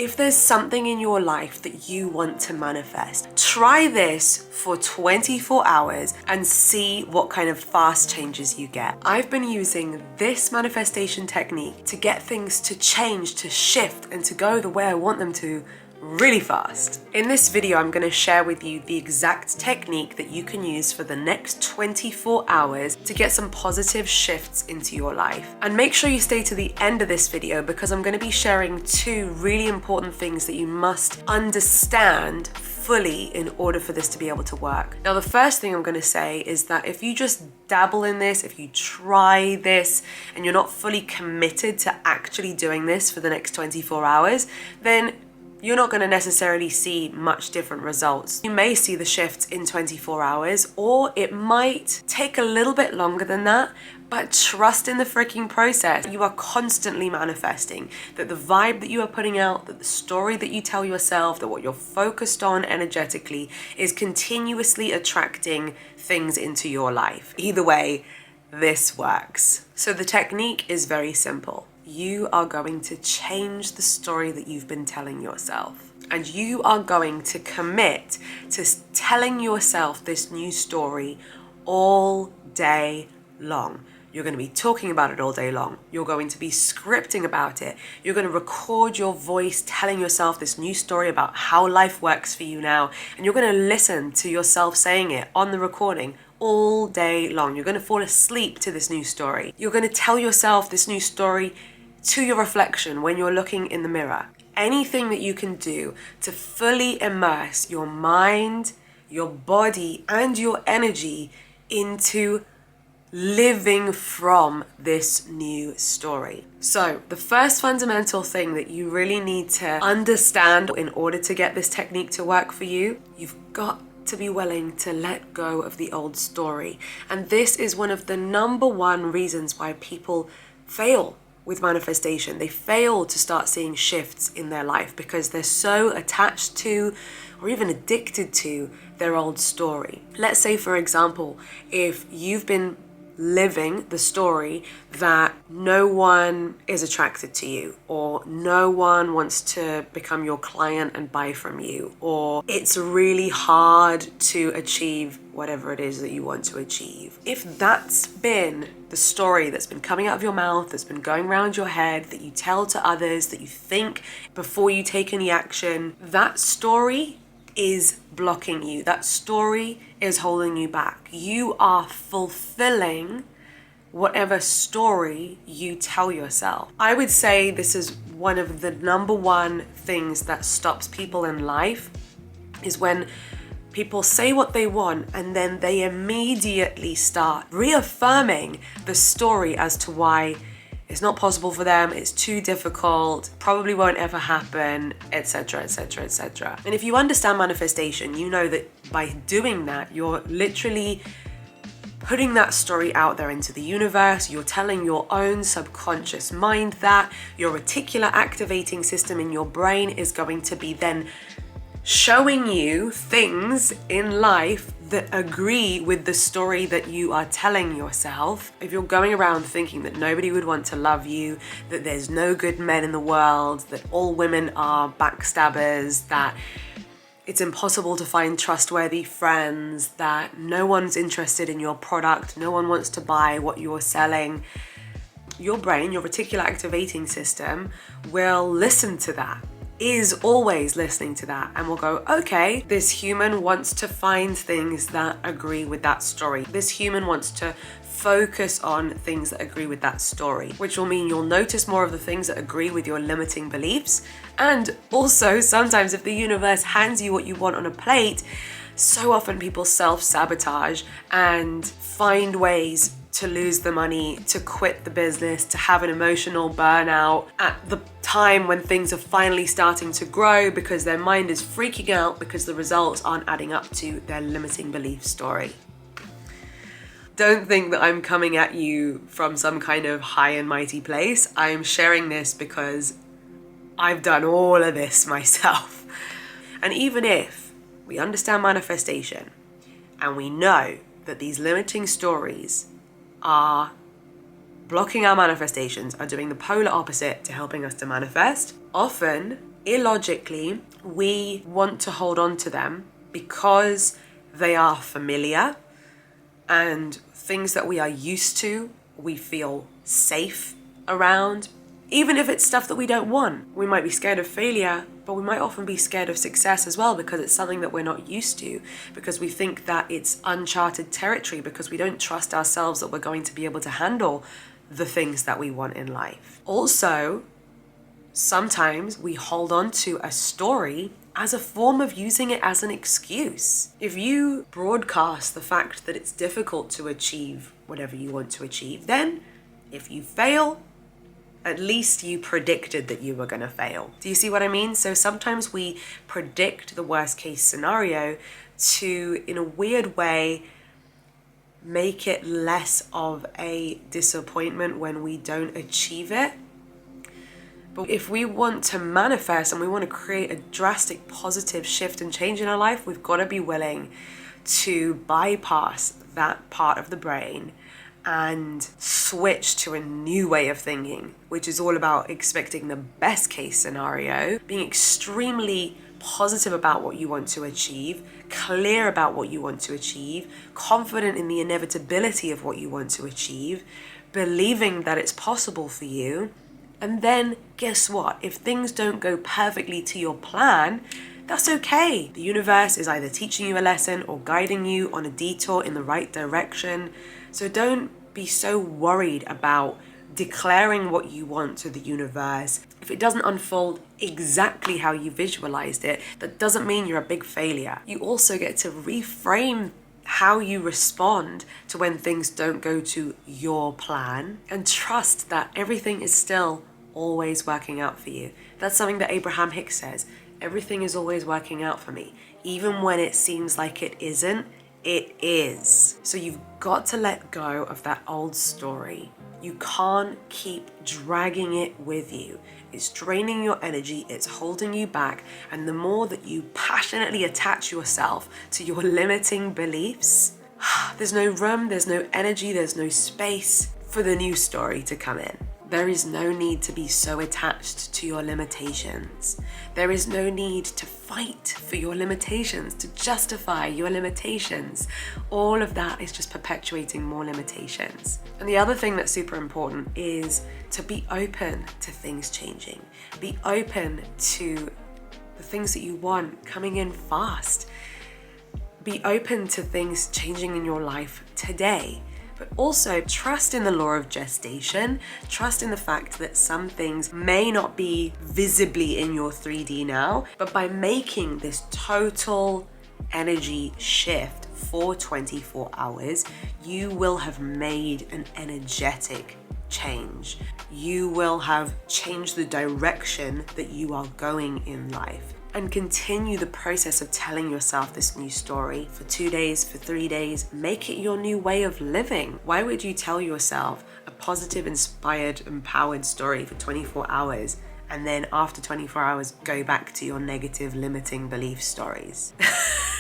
If there's something in your life that you want to manifest, try this for 24 hours and see what kind of fast changes you get. I've been using this manifestation technique to get things to change, to shift, and to go the way I want them to really fast. In this video, I'm going to share with you the exact technique that you can use for the next 24 hours to get some positive shifts into your life. And make sure you stay to the end of this video because I'm going to be sharing two really important things that you must understand fully in order for this to be able to work. Now, the first thing I'm going to say is that if you just dabble in this, if you try this and you're not fully committed to actually doing this for the next 24 hours, then you're not going to necessarily see much different results. You may see the shifts in 24 hours, or it might take a little bit longer than that, but trust in the freaking process. You are constantly manifesting, that the vibe that you are putting out, that the story that you tell yourself, that what you're focused on energetically is continuously attracting things into your life. Either way, this works. So the technique is very simple. You are going to change the story that you've been telling yourself. And you are going to commit to telling yourself this new story all day long. You're going to be talking about it all day long. You're going to be scripting about it. You're going to record your voice telling yourself this new story about how life works for you now. And you're going to listen to yourself saying it on the recording all day long. You're going to fall asleep to this new story. You're going to tell yourself this new story to your reflection when you're looking in the mirror. Anything that you can do to fully immerse your mind, your body, and your energy into living from this new story. So the first fundamental thing that you really need to understand in order to get this technique to work for you, you've got to be willing to let go of the old story. And this is one of the number one reasons why people fail with manifestation. They fail to start seeing shifts in their life because they're so attached to or even addicted to their old story. Let's say, for example, if you've been living the story that no one is attracted to you, or no one wants to become your client and buy from you, or it's really hard to achieve whatever it is that you want to achieve. If that's been the story that's been coming out of your mouth, that's been going around your head, that you tell to others, that you think before you take any action, that story is blocking you. That story is holding you back. You are fulfilling whatever story you tell yourself. I would say this is one of the number one things that stops people in life, is when people say what they want and then they immediately start reaffirming the story as to why it's not possible for them, it's too difficult, probably won't ever happen, etc, etc, etc. And if you understand manifestation, you know that by doing that, you're literally putting that story out there into the universe. You're telling your own subconscious mind that. Your reticular activating system in your brain is going to be then showing you things in life that agree with the story that you are telling yourself. If you're going around thinking that nobody would want to love you, that there's no good men in the world, that all women are backstabbers, that it's impossible to find trustworthy friends, that no one's interested in your product, no one wants to buy what you're selling, your brain, your reticular activating system will listen to that, is always listening to that, and will go, okay, this human wants to find things that agree with that story. This human wants to focus on things that agree with that story, which will mean you'll notice more of the things that agree with your limiting beliefs. And also, sometimes if the universe hands you what you want on a plate, so often people self-sabotage and find ways to lose the money, to quit the business, to have an emotional burnout at the time when things are finally starting to grow because their mind is freaking out because the results aren't adding up to their limiting belief story. Don't think that I'm coming at you from some kind of high and mighty place. I'm sharing this because I've done all of this myself. And even if we understand manifestation and we know that these limiting stories are blocking our manifestations, are doing the polar opposite to helping us to manifest, often illogically, we want to hold on to them because they are familiar and things that we are used to, we feel safe around. Even if it's stuff that we don't want. We might be scared of failure, but we might often be scared of success as well because it's something that we're not used to, because we think that it's uncharted territory, because we don't trust ourselves that we're going to be able to handle the things that we want in life. Also, sometimes we hold on to a story as a form of using it as an excuse. If you broadcast the fact that it's difficult to achieve whatever you want to achieve, then if you fail, at least you predicted that you were going to fail. Do you see what I mean? So sometimes we predict the worst case scenario to, in a weird way, make it less of a disappointment when we don't achieve it. But if we want to manifest and we want to create a drastic positive shift and change in our life, we've got to be willing to bypass that part of the brain and switch to a new way of thinking, which is all about expecting the best case scenario, being extremely positive about what you want to achieve, clear about what you want to achieve, confident in the inevitability of what you want to achieve, believing that it's possible for you. And then guess what? If things don't go perfectly to your plan, that's okay. The universe is either teaching you a lesson or guiding you on a detour in the right direction. So don't be so worried about declaring what you want to the universe. If it doesn't unfold exactly how you visualized it, that doesn't mean you're a big failure. You also get to reframe how you respond to when things don't go to your plan, and trust that everything is still always working out for you. That's something that Abraham Hicks says. Everything is always working out for me. Even when it seems like it isn't, it is. So you've got to let go of that old story. You can't keep dragging it with you. It's draining your energy, it's holding you back. And the more that you passionately attach yourself to your limiting beliefs, there's no room, there's no energy, there's no space for the new story to come in. There is no need to be so attached to your limitations. There is no need to fight for your limitations, to justify your limitations. All of that is just perpetuating more limitations. And the other thing that's super important is to be open to things changing. Be open to the things that you want coming in fast. Be open to things changing in your life today. But also trust in the law of gestation. Trust in the fact that some things may not be visibly in your 3D now, but by making this total energy shift for 24 hours, you will have made an energetic change. You will have changed the direction that you are going in life. And continue the process of telling yourself this new story for 2 days, for 3 days. Make it your new way of living. Why would you tell yourself a positive, inspired, empowered story for 24 hours and then after 24 hours go back to your negative, limiting belief stories?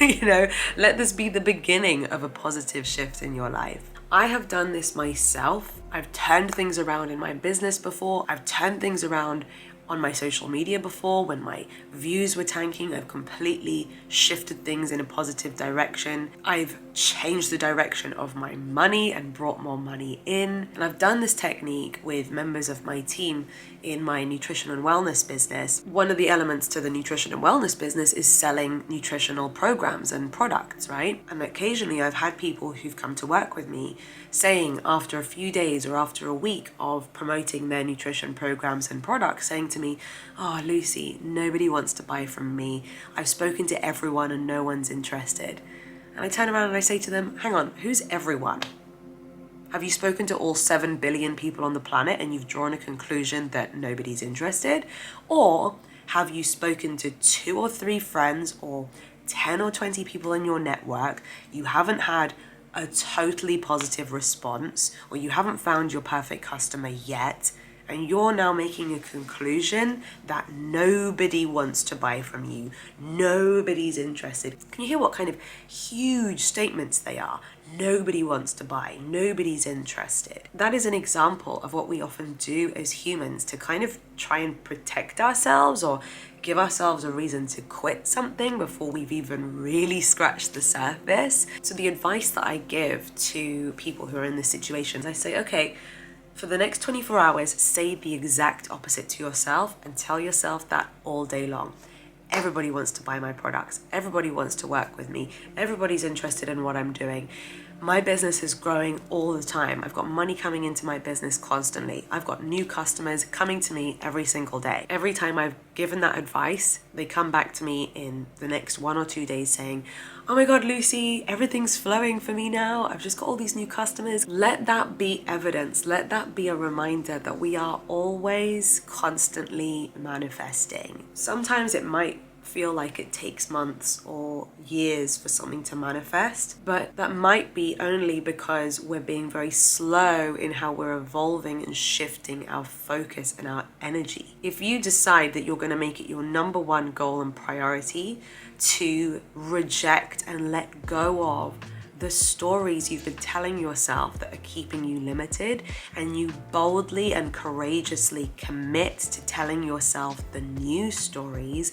Let this be the beginning of a positive shift in your life. I have done this myself. I've turned things around in my business before. I've turned things around on my social media before. When my views were tanking, I've completely shifted things in a positive direction. I've changed the direction of my money and brought more money in. And I've done this technique with members of my team in my nutrition and wellness business. One of the elements to the nutrition and wellness business is selling nutritional programs and products, right? And occasionally I've had people who've come to work with me saying after a few days or after a week of promoting their nutrition programs and products, saying to me, "Oh, Lucie, nobody wants to buy from me. I've spoken to everyone and no one's interested." And I turn around and I say to them, hang on, who's everyone? Have you spoken to all 7 billion people on the planet and you've drawn a conclusion that nobody's interested? Or have you spoken to 2 or 3 friends or 10 or 20 people in your network? You haven't had a totally positive response, or you haven't found your perfect customer yet, and you're now making a conclusion that nobody wants to buy from you. Nobody's interested. Can you hear what kind of huge statements they are? nobody wants to buy, nobody's interested. That is an example of what we often do as humans to kind of try and protect ourselves or give ourselves a reason to quit something before we've even really scratched the surface. So the advice that I give to people who are in this situation, I say, okay, for the next 24 hours, say the exact opposite to yourself and tell yourself that all day long. Everybody wants to buy my products. Everybody wants to work with me. Everybody's interested in what I'm doing. My business is growing all the time. I've got money coming into my business constantly. I've got new customers coming to me every single day. Every time I've given that advice, they come back to me in the next 1 or 2 days saying, oh my God, Lucie, everything's flowing for me now. I've just got all these new customers. Let that be evidence. Let that be a reminder that we are always constantly manifesting. Sometimes it might feel like it takes months or years for something to manifest, but that might be only because we're being very slow in how we're evolving and shifting our focus and our energy. If you decide that you're going to make it your number one goal and priority to reject and let go of the stories you've been telling yourself that are keeping you limited, and you boldly and courageously commit to telling yourself the new stories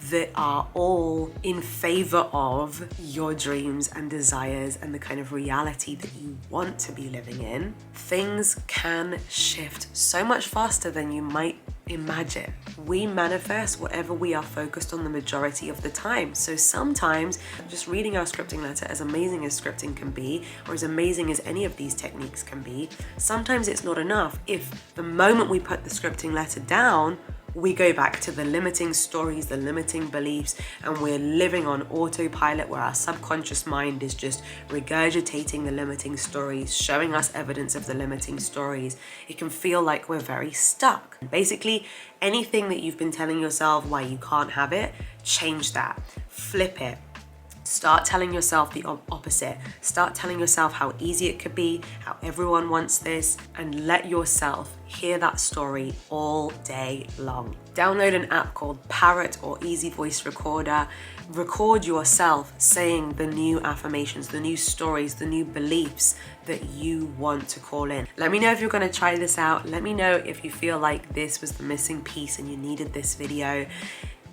that are all in favor of your dreams and desires and the kind of reality that you want to be living in, things can shift so much faster than you might imagine. We manifest whatever we are focused on the majority of the time. So sometimes just reading our scripting letter, as amazing as scripting can be, or as amazing as any of these techniques can be, sometimes it's not enough if the moment we put the scripting letter down, we go back to the limiting stories, the limiting beliefs, and we're living on autopilot where our subconscious mind is just regurgitating the limiting stories, showing us evidence of the limiting stories. It can feel like we're very stuck. Basically, anything that you've been telling yourself why you can't have it, change that, flip it. Start telling yourself the opposite. Start telling yourself how easy it could be, how everyone wants this, and let yourself hear that story all day long. Download an app called Parrot or Easy Voice Recorder. Record yourself saying the new affirmations, the new stories, the new beliefs that you want to call in. Let me know if you're going to try this out. Let me know if you feel like this was the missing piece and you needed this video.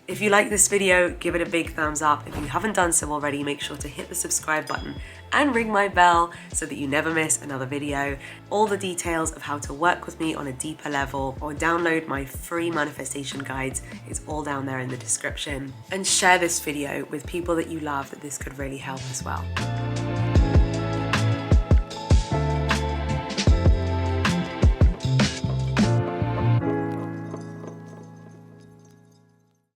If you like this video, give it a big thumbs up. If you haven't done so already, make sure to hit the subscribe button and ring my bell so that you never miss another video. All the details of how to work with me on a deeper level or download my free manifestation guides is all down there in the description. And share this video with people that you love that this could really help as well.